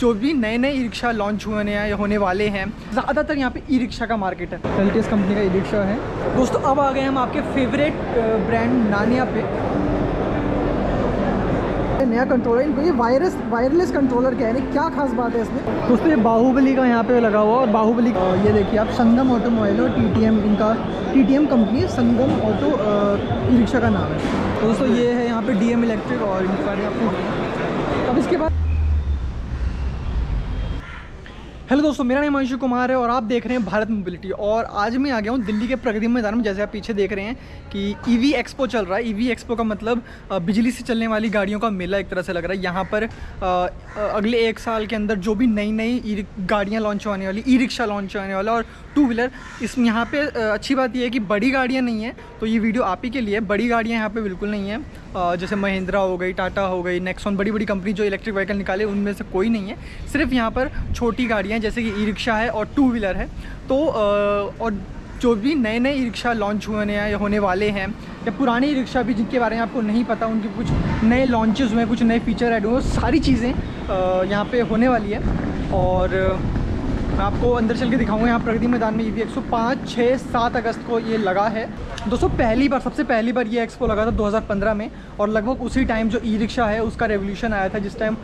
जो भी नए नए ई रिक्शा लॉन्च होने वाले हैं, ज़्यादातर यहाँ पे ई रिक्शा का मार्केट है। एलटीएस कंपनी का ई रिक्शा है। दोस्तों अब आ गए हम आपके फेवरेट ब्रांड नानिया पे। नया कंट्रोलर, इनको ये वायरलेस कंट्रोलर क्या है, क्या खास बात है इसमें। दोस्तों ये बाहुबली का यहाँ पे लगा हुआ, और बाहुबली ये देखिए आप, संगम ऑटोमोबाइल और TTM, इनका TTM कंपनी है, संगम ऑटो ई रिक्शा का नाम है। तो दोस्तों ये है यहाँ पे DM इलेक्ट्रिक, और इनके बारे में आपको अब इसके बाद। हेलो दोस्तों, मेरा नाम अंशु कुमार है और आप देख रहे हैं भारत मोबिलिटी। और आज मैं आ गया हूँ दिल्ली के प्रगति मैदान में। जैसे आप पीछे देख रहे हैं कि EV एक्सपो चल रहा है। EV एक्सपो का मतलब बिजली से चलने वाली गाड़ियों का मेला एक तरह से लग रहा है। यहाँ पर अगले 1 साल के अंदर जो भी नई नई गाड़ियाँ लॉन्च होने वाली, ई रिक्शा लॉन्च होने वाला, और 2 व्हीलर। इसमें यहाँ पे अच्छी बात यह है कि बड़ी गाड़ियाँ नहीं हैं, तो ये वीडियो आप ही के लिए। बड़ी गाड़ियाँ यहाँ पे बिल्कुल नहीं है, जैसे महिंद्रा हो गई, टाटा हो गई, नेक्सॉन, बड़ी बड़ी कंपनी जो इलेक्ट्रिक व्हीकल निकाले उनमें से कोई नहीं है। सिर्फ यहाँ पर छोटी गाड़ियाँ जैसे कि ई रिक्शा है और 2 व्हीलर है। तो और जो भी नए नए ई रिक्शा लॉन्च होने वाले हैं, या पुराने ई रिक्शा भी जिनके बारे में आपको नहीं पता, उनके कुछ नए लॉन्चेस हुए, कुछ नए फीचर ऐड हुए, सारी चीज़ें यहाँ पे होने वाली है। और मैं आपको अंदर चल के दिखाऊंगा। यहाँ प्रगति मैदान में EV एक्सपो 5, 6, 7 अगस्त को ये लगा है। दोस्तों सबसे पहली बार ये एक्सपो लगा था 2015 में, और लगभग उसी टाइम जो ई रिक्शा है उसका रेवोल्यूशन आया था, जिस टाइम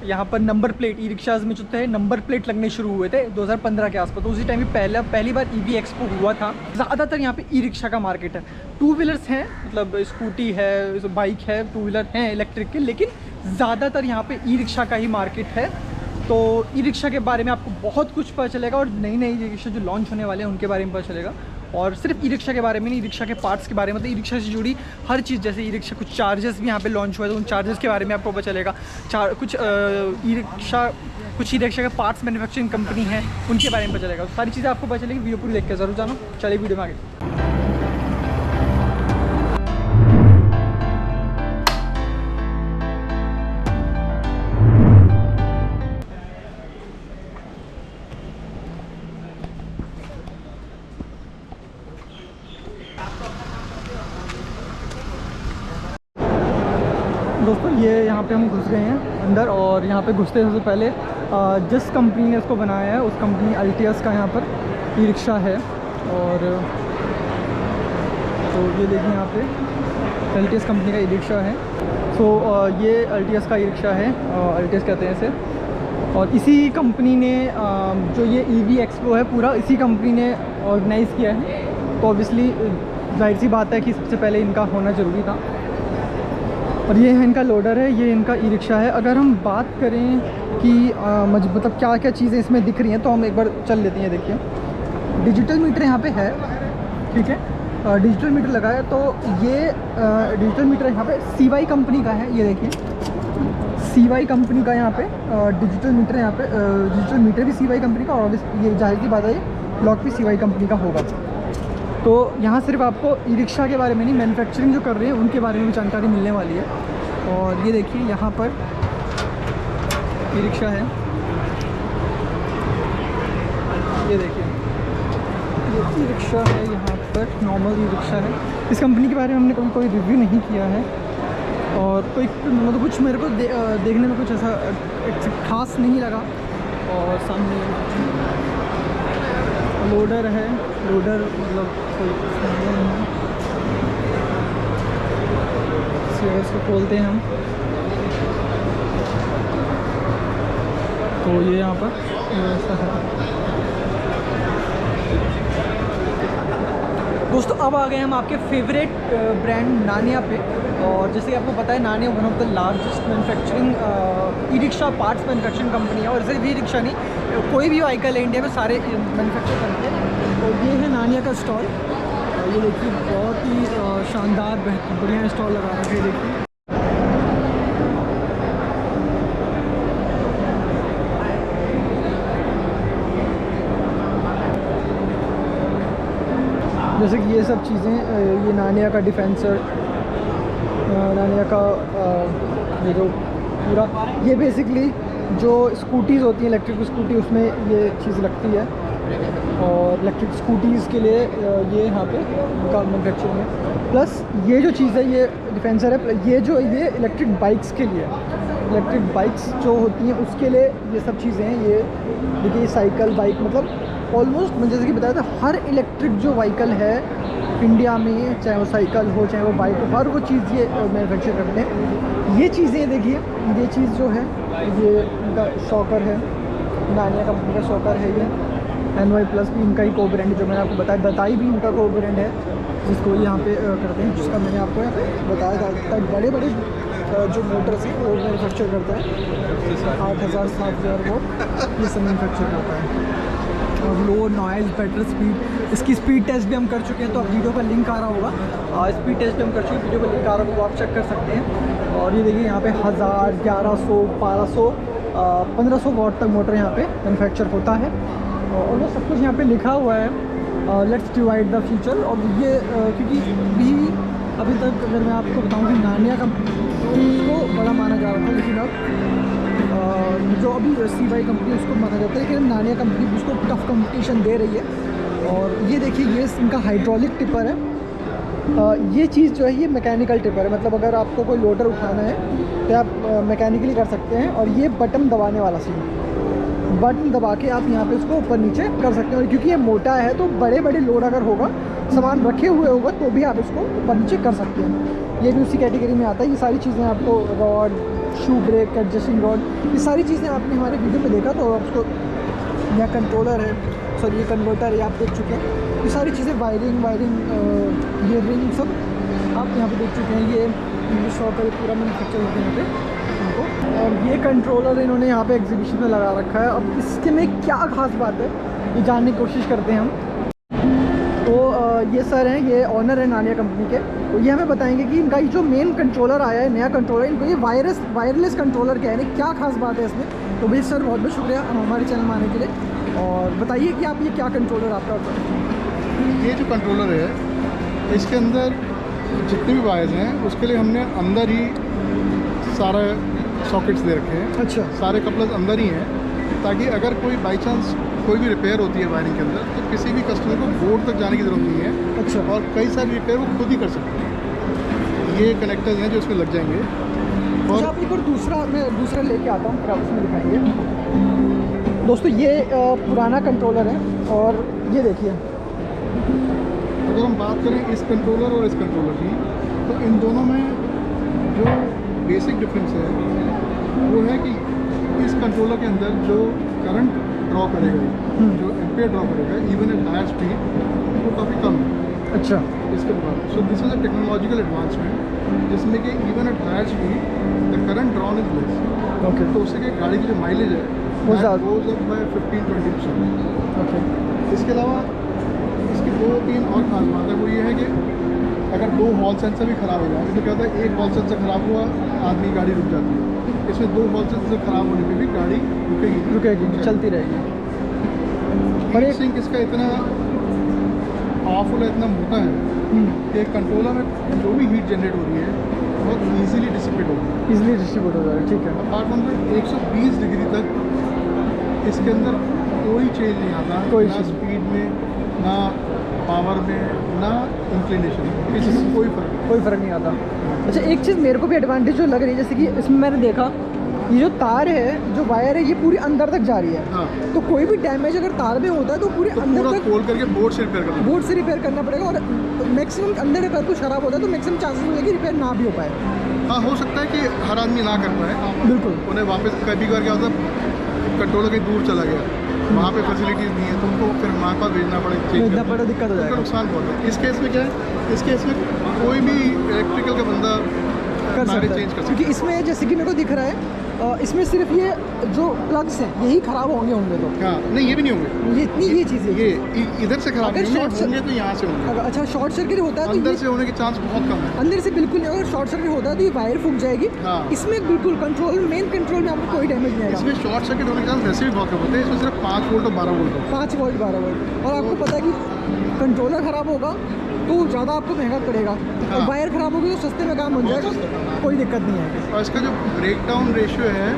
यहाँ पर नंबर प्लेट, ई रिक्शाज में जो थे नंबर प्लेट लगने शुरू हुए थे 2015 के आसपास। तो उसी टाइम पहली बार EV एक्सपो हुआ था। ज़्यादातर यहाँ पे ई रिक्शा का मार्केट है। 2 व्हीलर्स हैं, मतलब स्कूटी है, बाइक है, 2 व्हीलर हैं इलेक्ट्रिक के, लेकिन ज़्यादातर यहाँ पे ई रिक्शा का ही मार्केट है। तो ई रिक्शा के बारे में आपको बहुत कुछ पता चलेगा, और नई नई ई रिक्शा जो लॉन्च होने वाले हैं उनके बारे में पता चलेगा। और सिर्फ ई रिक्शा के बारे में नहीं, ई रिक्शा के पार्ट्स के बारे में, मतलब ई रिक्शा से जुड़ी हर चीज़। जैसे ई रिक्शा कुछ चार्जेस भी यहाँ पे लॉन्च हुए, तो उन चार्जेस के बारे में आपको पता चलेगा। कुछ ई रिक्शा के पार्ट्स मैन्युफैक्चरिंग कंपनी है, उनके बारे में पता चलेगा। सारी चीज़ें आपको पता चलेगी। वीडियो पूरी देख के ज़रूर जानो। चलिए वीडियो में आगे। दोस्तों ये यहाँ पे हम घुस गए हैं अंदर, और यहाँ पे घुसते सबसे पहले जिस कंपनी ने इसको बनाया है उस कंपनी अल्टियस का यहाँ पर ई रिक्शा है। और तो ये देखिए यहाँ पे अल्टियस कंपनी का ई रिक्शा है। तो ये अल्टियस का ई रिक्शा है, अल्टियस कहते हैं इसे। और इसी कंपनी ने जो ये EV एक्सपो है पूरा इसी कंपनी ने ऑर्गेनाइज़ किया है। तो ऑब्वियसली जाहिर सी बात है कि सबसे पहले इनका होना ज़रूरी था। और ये है इनका लोडर है, ये इनका ई रिक्शा है। अगर हम बात करें कि मतलब क्या क्या चीज़ें इसमें दिख रही हैं, तो हम एक बार चल लेते हैं। देखिए डिजिटल मीटर यहाँ पे है, ठीक है, डिजिटल मीटर लगा है। तो ये डिजिटल मीटर यहाँ पे CY कंपनी का है। ये देखिए CY कंपनी का यहाँ पे डिजिटल मीटर, यहाँ पे डिजिटल मीटर भी CY कंपनी का, और ये जाहिर सी बात है लॉक भी CY कंपनी का होगा। तो यहाँ सिर्फ आपको ई रिक्शा के बारे में नहीं, मैन्युफैक्चरिंग जो कर रहे हैं उनके बारे में भी जानकारी मिलने वाली है। और ये देखिए यहाँ पर ई रिक्शा है, ये देखिए ये ई रिक्शा है, यहाँ पर नॉर्मल ई रिक्शा है। इस कंपनी के बारे में हमने कभी कोई रिव्यू नहीं किया है, और कोई मतलब कुछ मेरे को देखने में कुछ ऐसा खास नहीं लगा। और सामने लोडर है, लोडर मतलब कोई इसको खोलते हैं हम। तो ये यहाँ पर ऐसा है। दोस्तों अब आ गए हम आपके फेवरेट ब्रांड नानिया पे। और जैसे कि आपको पता है Nania one of the largest manufacturing e rickshaw parts manufacturing company है। और सिर्फ ई रिक्शा नहीं, कोई भी व्हीकल है इंडिया में सारे मैन्युफैक्चर करते हैं। तो ये है नानिया का स्टॉल। ये देखिए बहुत ही शानदार बढ़िया स्टॉल लगा रखा है। देखिए जैसे कि ये सब चीज़ें, ये नानिया का डिफेंसर, नानिया का ये जो पूरा, ये बेसिकली जो स्कूटीज़ होती हैं इलेक्ट्रिक स्कूटी, उसमें ये चीज़ लगती है। और इलेक्ट्रिक स्कूटीज़ के लिए ये यहाँ पे उनका मैन्युफैक्चरिंग है। प्लस ये जो चीज़ है ये डिफेंसर है, ये जो ये इलेक्ट्रिक बाइक्स के लिए। इलेक्ट्रिक बाइक्स जो होती हैं उसके लिए ये सब चीज़ें हैं। ये देखिए साइकिल बाइक मतलब ऑलमोस्ट मैं जैसे कि बताया था हर इलेक्ट्रिक जो व्हीकल है इंडिया में, चाहे वो साइकिल हो चाहे वो बाइक हो, हर वो चीज़ ये मैन्युफैक्चर करते हैं। ये चीज़ें देखिए, ये चीज़ जो है ये इनका शॉकर है, नानिया कंपनी का शॉकर है ये। NY+ भी इनका ही को ब्रांड है जो मैंने आपको बताया। दताई भी इनका को ब्रांड है जिसको यहाँ पे करते हैं, जिसका मैंने आपको बताया था। बड़े बड़े जो मोटर्स हैं वो मैन्युफैक्चर करता है, 8000 7000 वोल्ट ये सब मैन्युफैक्चर करता है। और लो नॉइज़ बेटर स्पीड, इसकी स्पीड टेस्ट भी हम कर चुके हैं, तो अब वीडियो का लिंक आ रहा होगा। स्पीड टेस्ट भी हम कर चुके हैं, वीडियो का लिंक आ रहा होगा, वो आप चेक कर सकते हैं। और ये देखिए यहाँ पे 1000 1100 1200 1500 वॉट तक मोटर यहाँ पे मैन्युफैक्चर होता है। और वो सब कुछ यहाँ पे लिखा हुआ है, लेट्स डिवाइड द फ्यूचर। और ये क्योंकि अभी तक अगर मैं आपको बताऊँ कि नानिया कंपनी को बड़ा माना जा रहा था, लेकिन अब जो अभी CY कंपनी उसको माना जाता है, लेकिन नानिया कंपनी उसको टफ कंपटीशन दे रही है। और ये देखिए ये इनका हाइड्रोलिक टिपर है। ये चीज़ जो है ये मैकेनिकल टिपर है, मतलब अगर आपको कोई लोडर उठाना है तो आप मैकेनिकली कर सकते हैं। और ये बटन दबाने वाला सीन, बटन दबा के आप यहाँ पे उसको ऊपर नीचे कर सकते हैं। और क्योंकि ये मोटा है तो बड़े बड़े लोड अगर होगा, सामान रखे हुए होगा, तो भी आप इसको ऊपर नीचे कर सकते हैं। ये भी उसी कैटेगरी में आता है। ये सारी चीज़ें आपको रॉड, शू ब्रेक, एडजस्टिंग रॉड, ये सारी चीज़ें आपने हमारे वीडियो में देखा, तो आपको यहाँ कंट्रोलर है, सॉरी ये कन्वर्टर है, आप देख चुके हैं। ये सारी चीज़ें वायरिंग ये रिंग सब आप यहाँ पे देख चुके हैं। ये शॉकर पूरा मैन्युफैक्चर होता है यहाँ पे इनको। और ये कंट्रोलर इन्होंने यहाँ पे एग्जीबिशन में लगा रखा है। अब इसके में क्या खास बात है ये जानने की कोशिश करते हैं हम। तो ये सर हैं, ये ऑनर है नानिया कंपनी के, तो ये हमें बताएंगे कि इनका ये जो मेन कंट्रोलर आया है, नया कंट्रोलर, इनको ये वायरलेस कंट्रोलर क्या है, क्या खास बात है इसमें। तो भाई सर बहुत बहुत शुक्रिया हमारे चैनल में आने के लिए। और बताइए कि आप ये क्या कंट्रोलर आपका होता है। ये जो कंट्रोलर है इसके अंदर जितने भी वायर्स हैं उसके लिए हमने अंदर ही सारा सॉकेट्स दे रखे हैं। अच्छा, सारे कपलर्स अंदर ही हैं, ताकि अगर कोई बाई चांस कोई भी रिपेयर होती है वायरिंग के अंदर तो किसी भी कस्टमर को बोर्ड तक जाने की ज़रूरत नहीं है। अच्छा। और कई सारी रिपेयर वो खुद ही कर सकते हैं। ये कनेक्टर्स हैं जो इसमें लग जाएंगे। और आप एक और दूसरा लेके आता हूँ, फिर आप उसमें दिखाएंगे। दोस्तों ये पुराना कंट्रोलर है और ये देखिए, अगर हम बात करें इस कंट्रोलर और इस कंट्रोलर की, तो इन दोनों में जो बेसिक डिफरेंस है वो है कि इस कंट्रोलर के अंदर जो करंट ड्रॉ करेगा, जो एम्पेयर ड्रॉ करेगा इवन एट हायर स्पीड, वो काफ़ी कम है। अच्छा, इसके बाद so this is a technological advancement जिसमें कि even at higher speed the current drawn is less. Okay, तो उससे कि गाड़ी की जो माइलेज है वो ज़्यादा गोज़ अप बाय 15-20%। ओके। इसके अलावा इसकी 2-3 और खास बात है, वो ये है कि अगर 2 हॉल सेंसर भी ख़राब हो जाए, इसमें क्या होता है एक हॉल सेंसर ख़राब हुआ आदमी गाड़ी रुक जाती है, इसमें 2 हॉल सेंसर ख़राब होने पे भी गाड़ी रुकेगी, चलती रहेगी। और एक सिंक इसका इतना पावरफुल है, इतना मोटा है कि कंट्रोलर में जो भी हीट जनरेट हो रही है बहुत ईजिली डिसिपेट होगी, इजीली डिस्ट्रीब्यूट हो जाएगा। ठीक है। अपार्ट फ्रॉम 120 डिग्री तक इसके अंदर कोई चेंज नहीं आता, ना स्पीड में, ना पावर में, ना इंक्लिनेशन, इसमें कोई फ़र्क नहीं आता। अच्छा, एक चीज़ मेरे को भी एडवांटेज जो लग रही है, जैसे कि इसमें मैंने देखा ये जो तार है, जो वायर है, ये पूरी अंदर तक जा रही है। हाँ। तो कोई भी डैमेज अगर तार में होता है तो पूरे अंदर तक खोल करके बोर्ड से रिपेयर करना पड़ेगा। और मैक्सिमम अंदर अगर कुछ खराब होता है तो मैक्सिमम चांसेस होंगे कि रिपेयर ना भी हो पाए। हाँ, हो सकता है कि हर आदमी ना कर पाए। बिल्कुल। उन्हें वापस कभी बार क्या होता है कंट्रोलर कहीं दूर चला गया, वहाँ पे फैसिलिटीज़ नहीं है, तो उनको फिर वहाँ का भेजना पड़े, दिक्कत हो जाएगा, नुकसान बहुत है। इस केस में क्या है, इस केस में कोई भी इलेक्ट्रिकल का बंदा कर सकता है, चेंज कर सकता है। क्योंकि इसमें जैसे कि मेरे को दिख रहा है इसमें सिर्फ ये जो प्लग्स हैं यही खराब होंगे तो। हाँ, नहीं ये भी नहीं होंगे, ये चीज़ें ये इधर से खराब अगर होंगे तो यहाँ से होंगे। अच्छा, शॉर्ट सर्किट होता है तो अंदर से होने के चांस बहुत कम है। अंदर से बिल्कुल नहीं। अगर शॉर्ट सर्किट होता है तो ये वायर फूक जाएगी। हाँ। इसमें बिल्कुल मेन कंट्रोल में आपको कोई डैमेज नहीं आएगा। इसमें शॉर्ट सर्किट होने के चांस वैसे भी बहुत कम होते हैं। इसमें सिर्फ 5 वोल्ट और 12 वोल्ट है। 5 वोल्ट 12 वोल्ट। और आपको पता है कि कंट्रोलर ख़राब होगा तो ज़्यादा आपको महंगा पड़ेगा। और वायर ख़राब होगी तो सस्ते में काम हो जाएगा, कोई दिक्कत नहीं है। और इसका जो ब्रेक डाउन रेशियो है,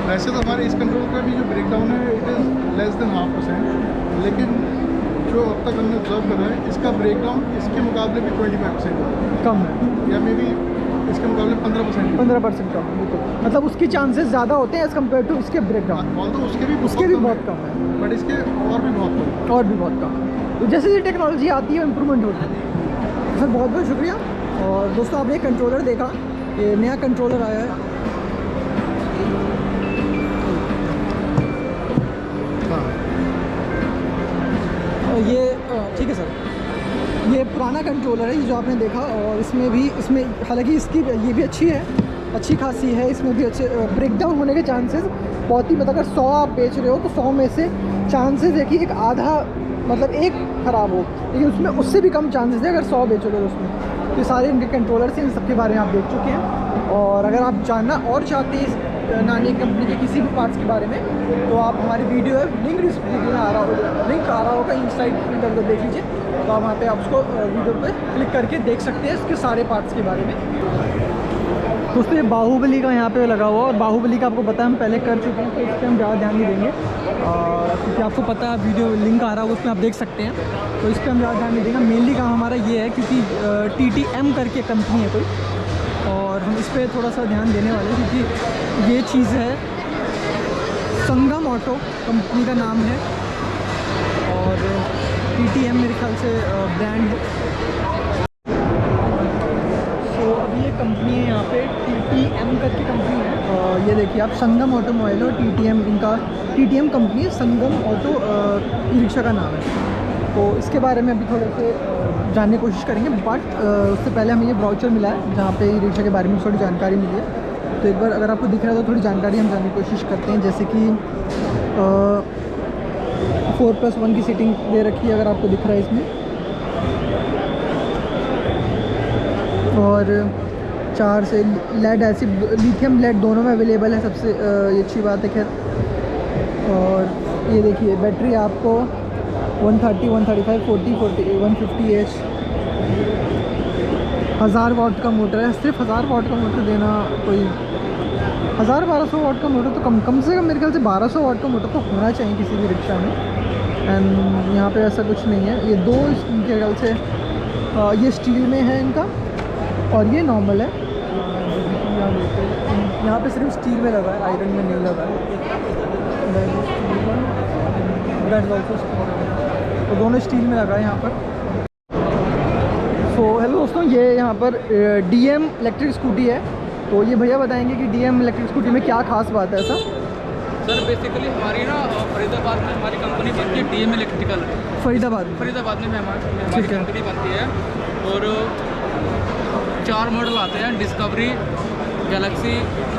वैसे तो हमारे इस कंट्रोल का भी जो ब्रेक डाउन है इट इज़ लेस देन 0.5%, लेकिन जो अब तक हमने ऑब्जर्व करा है इसका ब्रेक डाउन इसके मुकाबले भी 25% कम है, या मे बी इसके मुकाबले 15% 15% कम है, बिल्कुल। मतलब उसकी चांसेस ज़्यादा होते हैं एज़ कम्पेयर टू इसके ब्रेकडाउन। ऑल तो उसके भी बहुत कम है, बट इसके और भी बहुत कम है। और भी बहुत कम है। तो जैसे ये टेक्नोलॉजी आती है इम्प्रूवमेंट होती है। सर बहुत बहुत शुक्रिया। और दोस्तों आपने कंट्रोलर देखा, ये नया कंट्रोलर आया है। हाँ, और ये ठीक है सर, ये पुराना कंट्रोलर है ये जो आपने देखा। और इसमें हालांकि इसकी ये भी अच्छी खासी है। इसमें भी अच्छे ब्रेकडाउन होने के चांसेस बहुत ही, मतलब अगर 100 आप बेच रहे हो तो 100 में से चांसेस है कि एक आधा, मतलब एक ख़राब हो, लेकिन उसमें उससे भी कम चांसेस है अगर 100 बेचोगे तो उसमें। तो सारे इनके कंट्रोलर्स हैं, इन सब के बारे में आप देख चुके हैं। और अगर आप जानना और चाहते हैं इस नानी कंपनी के किसी भी पार्ट्स के बारे में, तो आप हमारी वीडियो है लिंक डिस्क्रिप्शन में आ रहा होगा इनसाइड में, देख लीजिए। तो आप वहाँ पे आप उसको वीडियो पे क्लिक करके देख सकते हैं इसके सारे पार्ट्स के बारे में। दोस्तों ये बाहुबली का यहाँ पे लगा हुआ, और बाहुबली का आपको पता है हम पहले कर चुके हैं, तो इस पर हम ज़्यादा ध्यान नहीं देंगे क्योंकि आपको पता है वीडियो लिंक आ रहा होगा उसमें आप देख सकते हैं। तो इस पर हम ज़्यादा ध्यान नहीं देंगे। मेनली काम हमारा ये है क्योंकि TTM करके कंपनी है कोई, और हम इस पर थोड़ा सा ध्यान देने वाले हैं क्योंकि ये चीज़ है, संगम ऑटो कंपनी का नाम है, और TTM मेरे ख्याल से ब्रांड है। तो अभी ये कंपनी है यहाँ पे TTM करके कंपनी है। ये देखिए आप, संगम ऑटोमोबाइल और TTM, इनका TTM कंपनी है, संगम ऑटो ई रिक्शा का नाम है। तो इसके बारे में अभी थोड़े से जानने की कोशिश करेंगे, बट उससे पहले हमें ये ब्राउचर मिला है जहाँ पे ई रिक्शा के बारे में थोड़ी जानकारी मिली है। तो एक बार अगर आपको दिख रहा है तो थोड़ी जानकारी हम जानने की कोशिश करते हैं। जैसे कि 4+1 की सीटिंग दे रखी है अगर आपको दिख रहा है इसमें, और 4 से लेड एसिड लिथियम लेड दोनों में अवेलेबल है, सबसे ये अच्छी बात है खैर। और ये देखिए बैटरी आपको 130, 135, 40, 150 एच, 1000 वाट का मोटर है। सिर्फ 1000 वाट का मोटर देना, कोई 1000-1200 वाट का मोटर तो कम से कम मेरे ख्याल से 1200 वाट का मोटर तो होना चाहिए किसी भी रिक्शा में। एंड यहाँ पे ऐसा कुछ नहीं है। ये दो मेरे ख्याल से ये स्टील में है इनका, और ये नॉर्मल है। यहाँ पे सिर्फ स्टील में लगा है, आयरन में नहीं लगा है। तो दोनों स्टील में लगा है यहाँ पर। सो हेलो दोस्तों, ये यहाँ पर DM इलेक्ट्रिक स्कूटी है। तो ये भैया बताएंगे कि DM इलेक्ट्रिक स्कूटी में क्या खास बात है ऐसा। सर बेसिकली हमारी ना फरीदाबाद में हमारी कंपनी बनती है DM इलेक्ट्रिकल। फरीदाबाद में हमारी कंपनी बनती है, और 4 मॉडल आते हैं, डिस्कवरी, गैलेक्सी,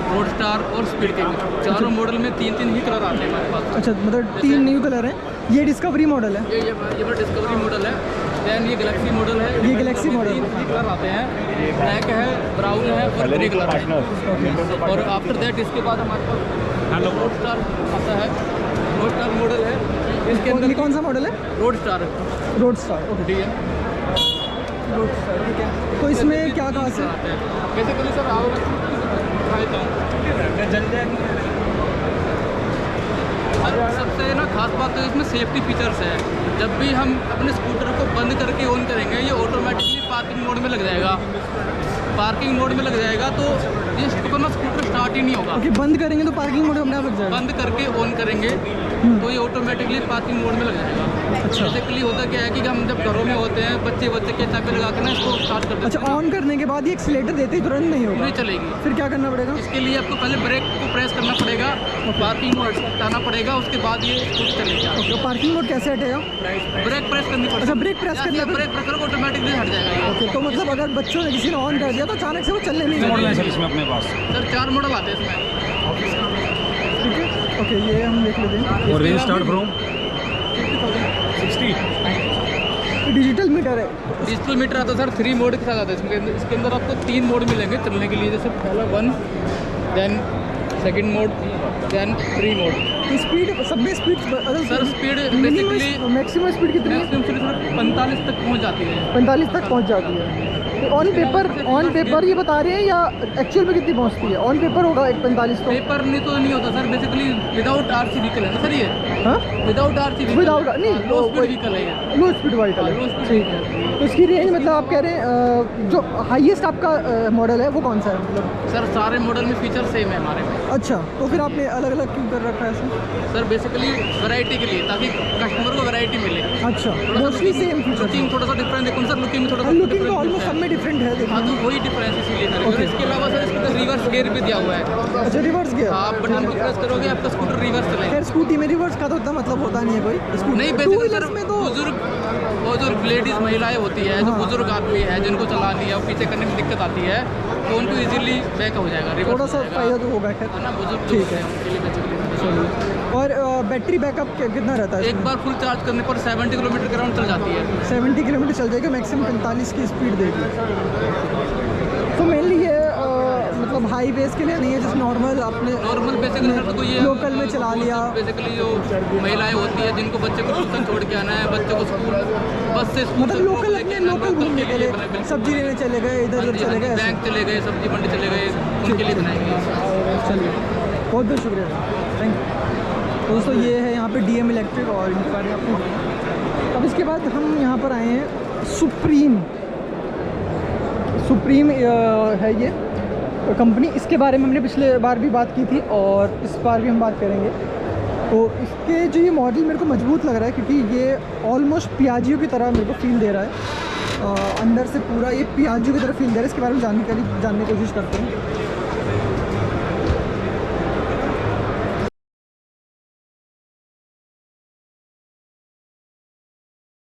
रोडस्टार और स्पीड किंग। चारों मॉडल में 3 ही कलर आते हैं हमारे पास। अच्छा, मतलब 3 न्यू कलर हैं। ये डिस्कवरी मॉडल है, ये डिस्कवरी मॉडल है। दैन ये गैलेक्सी मॉडल है। ये गैलेक्सी मॉडल 3 कलर आते हैं, ब्लैक है, ब्राउन है और ग्रे कलर है। और आफ्टर दैट इसके बाद हमारे पास रोडस्टार आता है। रोडस्टार मॉडल है, इसके अंदर कौन सा मॉडल है? रोडस्टार। ओके DM रोडस्टार, ठीक है। तो इसमें क्या खास है? बेसिकली सर आओ सबसे ना खास बात तो इसमें सेफ्टी फीचर्स है। जब भी हम अपने स्कूटर को बंद करके ऑन करेंगे, ये ऑटोमेटिकली पार्किंग मोड में लग जाएगा। तो ये स्कूटर स्टार्ट ही नहीं होगा। ओके, बंद करेंगे तो पार्किंग मोड में लग जाएगा। बंद करके ऑन करेंगे तो ये ऑटोमेटिकली पार्किंग मोड में लग जाएगा। अच्छा। बेसिकली होता क्या है कि हम जब घरों में होते हैं, बच्चे के चाबी लगा के ना इसको स्टार्ट कर देते हैं। अच्छा, ऑन करने के बाद ये एक्सीलेटर देते ही तुरंत नहीं होगा? नहीं चलेगी। फिर क्या करना पड़ेगा? इसके लिए आपको पहले ब्रेक को प्रेस करना पड़ेगा, पार्किंग मोड हटाना पड़ेगा, उसके बाद ये स्कूटर चलेगा। तो पार्किंग मोड कैसे हटेगा? ब्रेक प्रेस करनी पड़ेगी। अच्छा, ब्रेक प्रेस करना है। ब्रेक प्रेस करो ऑटोमेटिकली हट जाएगा। ओके, तो मतलब अगर बच्चों ने किसी ने ऑन कर दिया तो अचानक से वो चलने नहीं मॉडल लगेगा। है सर इसमें अपने पास। सर 4 मॉडल आते हैं इसमें। ठीक है, ओके, ये हम देख लेते हैं। और range start from 60। Digital meter है। डिजिटल मीटर आता है सर, 3 मोड के साथ आता है। इसके अंदर आपको 3 मोड मिलेंगे चलने के लिए। जैसे पहला 1, then second mode, then 3 mode. Speed सब में speed sir speed basically maximum speed कितनी है? मैक्सिमम स्पीड 45 तक पहुंच जाती है। 45 तक पहुंच जाती है। ऑन पेपर ये बता रहे हैं या एक्चुअल में कितनी पहुंचती है? ऑन पेपर होगा 145 तो। पेपर नहीं तो नहीं होता sir, basically without RC vehicle है ना सर ये, हाँ विदाउट आरसी विदाउट नहीं लो स्पीड व्हीकल है ये। लो स्पीड व्हीकल हाँ, है, low speed ठीक है। तो इसकी रेंज मतलब आप कह रहे हैं जो हाईएस्ट आपका मॉडल है वो कौन सा है मतलब? सर सारे मॉडल में फीचर सेम है हमारे में अच्छा, तो फिर आपने अलग अलग क्यों कर रखा है ऐसे? सर, बेसिकली वैरायटी के लिए, ताकि कस्टमर को वैरायटी मिले। अच्छा, मोस्टली सेम फीचर। लुकिंग थोड़ा सा डिफरेंट देखो सर, लुकिंग में थोड़ा सा लुकिंग तो difference ऑलमोस्ट है। सब में डिफरेंट है हाँ, देखो। तो वही डिफरेंस इसीलिए सर। और इसके अलावा सर इसके रिवर्स गियर भी दिया हुआ है। अच्छा, रिवर्स गियर। आप बटन को प्रेस करोगे आपका स्कूटर रिवर्स चलेगा। खैर स्कूटी में रिवर्स का तो उतना मतलब होता नहीं है कोई। नहीं, टू बेसिकली व्हीलर्स सर में तो बुजुर्ग लेडीज महिलाएं होती है, जो हाँ। बुजुर्ग आदमी है जिनको चलानी है और पीछे करने में दिक्कत आती है, तो उनको इजीली बैक हो जाएगा, रिवर्स थोड़ा सा हो जाएगा। फायदा तो होगा खैर। है ना, बुजुर्ग ठीक है। उनके लिए बेसिकली। और बैटरी बैकअप कितना रहता है? एक बार फुल चार्ज करने पर 70 किलोमीटर के राउंड चल जाती है। 70 किलोमीटर चल जाएगा, मैक्सिमम 45 की स्पीड देगी। तो मेनली ये मतलब हाईवेज के लिए नहीं है, जैसे नॉर्मल आपने नॉर्मल बेसिकली सर, तो कोई ये लोकल में चला लिया। बेसिकली जो महिलाएं होती है जिनको बच्चे को ट्यूशन छोड़ के आना है, बच्चे को स्कूल बस से स्कूल मतलब तक लोकल लेके अपने आना है, लोकल घूमने के लिए, बिल्कुल। सब्जी लेने चले गए, इधर उधर चले गए, ऐसे। बैंक चले गए, सब्जी मंडी चले गए, उनके लिए बनाएंगे। चलिए, बहुत बहुत शुक्रिया, थैंक यू। दोस्तों ये है यहाँ पे डीएम इलेक्ट्रिक और इनके बारे में आपको। अब इसके बाद हम यहाँ पर आए हैं सुप्रीम है ये कंपनी। इसके बारे में हमने पिछले बार भी बात की थी और इस बार भी हम बात करेंगे। तो इसके जो ये मॉडल मेरे को मजबूत लग रहा है, क्योंकि ये ऑलमोस्ट पियाजियो की तरह मेरे को फील दे रहा है। अंदर से पूरा ये पियाजियो की तरह फील दे रहा है। इसके बारे में जानने की कोशिश करते हैं।